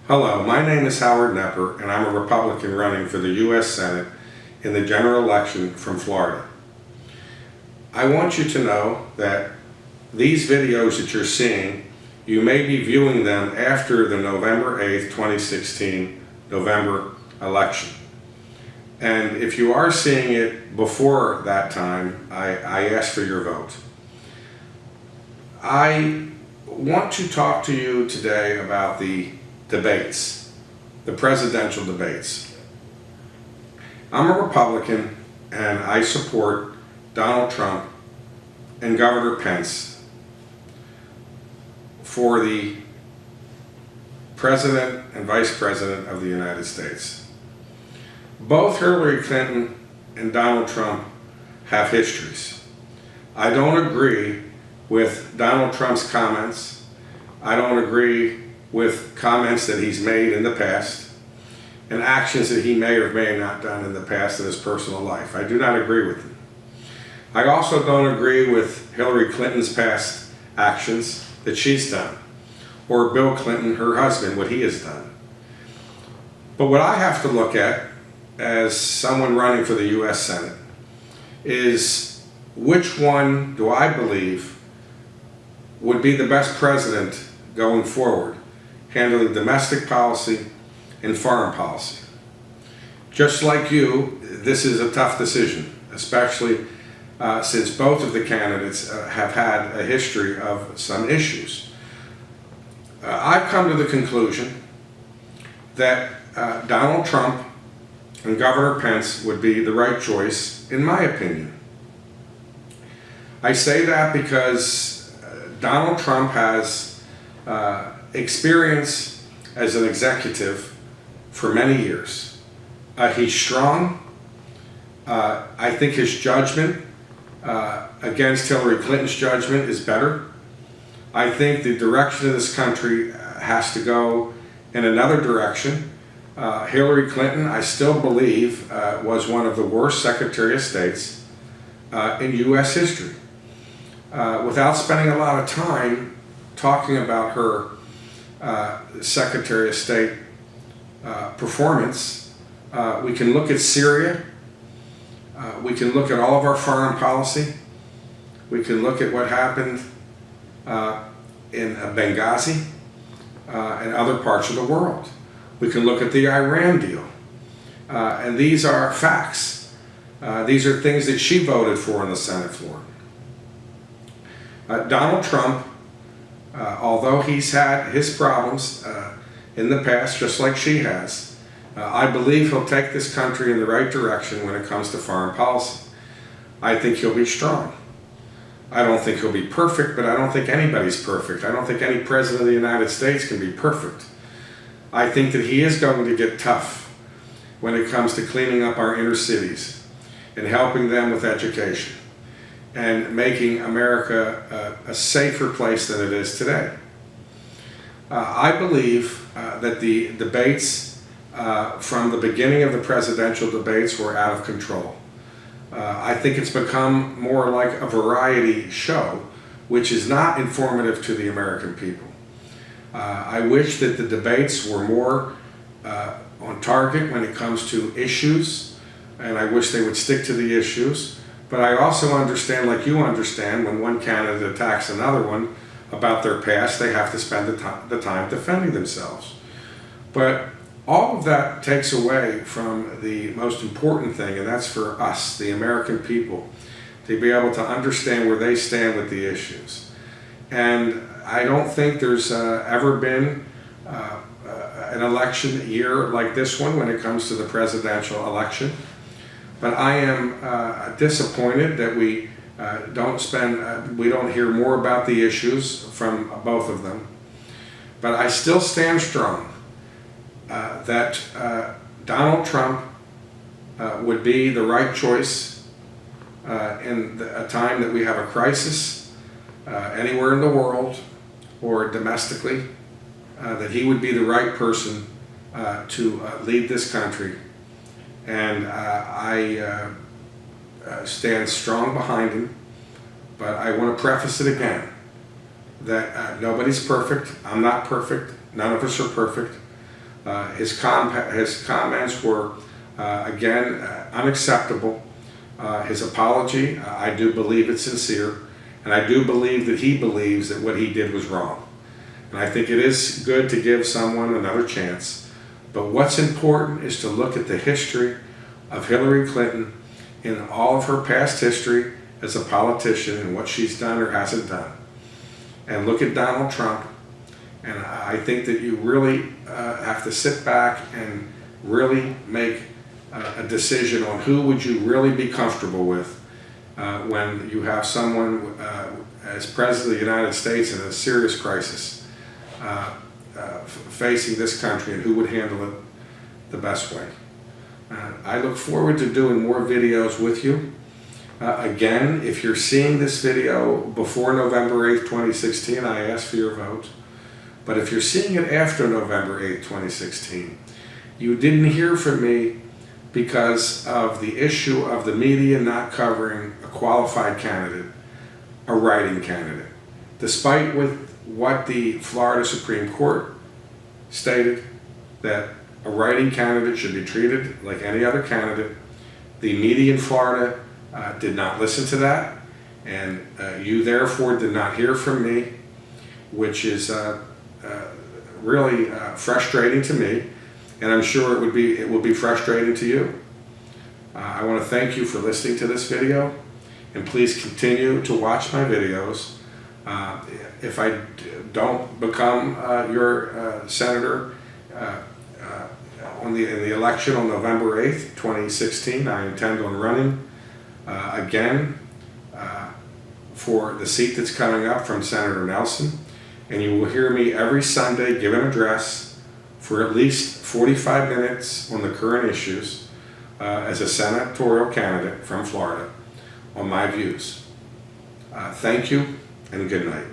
Hello, my name is Howard Knepper, and I'm a Republican running for the U.S. Senate in the general election from Florida. I want you to know that these videos that you're seeing, you may be viewing them after the November 8th, 2016 November election. And if you are seeing it before that time, I ask for your vote. I want to talk to you today about the debates, the presidential debates. I'm a Republican and I support Donald Trump and Governor Pence for the President and Vice President of the United States. Both Hillary Clinton and Donald Trump have histories. I don't agree with Donald Trump's comments. I don't agree with comments that he's made in the past and actions that he may or may not done in the past in his personal life. I do not agree with him. I also don't agree with Hillary Clinton's past actions that she's done, or Bill Clinton, her husband, what he has done. But what I have to look at as someone running for the U.S. Senate is which one do I believe would be the best president going forward, handling domestic policy and foreign policy. Just like you, this is a tough decision, especially since both of the candidates have had a history of some issues. I've come to the conclusion that Donald Trump and Governor Pence would be the right choice, in my opinion. I say that because Donald Trump has experience as an executive for many years. He's strong. I think his judgment against Hillary Clinton's judgment is better. I think the direction of this country has to go in another direction. Hillary Clinton, I still believe, was one of the worst Secretary of States in U.S. history. Without spending a lot of time talking about her Secretary of State performance, we can look at Syria, we can look at all of our foreign policy, we can look at what happened in Benghazi and other parts of the world. We can look at the Iran deal, and these are facts. These are things that she voted for on the Senate floor. Donald Trump, although he's had his problems in the past, just like she has, I believe he'll take this country in the right direction when it comes to foreign policy. I think he'll be strong. I don't think he'll be perfect, but I don't think anybody's perfect. I don't think any president of the United States can be perfect. I think that he is going to get tough when it comes to cleaning up our inner cities and helping them with education and making America a safer place than it is today. I believe that the debates from the beginning of the presidential debates were out of control. I think it's become more like a variety show, which is not informative to the American people. I wish that the debates were more on target when it comes to issues, and I wish they would stick to the issues. But I also understand, like you understand, when one candidate attacks another one about their past, they have to spend the time defending themselves. But all of that takes away from the most important thing, and that's for us, the American people, to be able to understand where they stand with the issues. And I don't think there's ever been an election year like this one when it comes to the presidential election. But I am disappointed that we don't hear more about the issues from both of them. But I still stand strong that Donald Trump would be the right choice in a time that we have a crisis anywhere in the world or domestically, that he would be the right person to lead this country. And I stand strong behind him, but I want to preface it again that nobody's perfect. I'm not perfect. None of us are perfect. His comments were, again, unacceptable. His apology, I do believe it's sincere, and I do believe that he believes that what he did was wrong. And I think it is good to give someone another chance. But what's important is to look at the history of Hillary Clinton in all of her past history as a politician and what she's done or hasn't done. And look at Donald Trump. And I think that you really have to sit back and really make a decision on who would you really be comfortable with when you have someone as President of the United States in a serious crisis facing this country, and who would handle it the best way. I look forward to doing more videos with you. Again, if you're seeing this video before November 8th, 2016, I ask for your vote. But if you're seeing it after November 8th, 2016, you didn't hear from me because of the issue of the media not covering a qualified candidate, a writing candidate. Despite what the Florida Supreme Court stated, that a writing candidate should be treated like any other candidate, the media in Florida did not listen to that, and you therefore did not hear from me, which is really frustrating to me, and I'm sure it will be frustrating to you. I want to thank you for listening to this video, and please continue to watch my videos. If I don't become your senator in the election on November 8th, 2016, I intend on running again for the seat that's coming up from Senator Nelson. And you will hear me every Sunday give an address for at least 45 minutes on the current issues as a senatorial candidate from Florida on my views. Thank you and good night.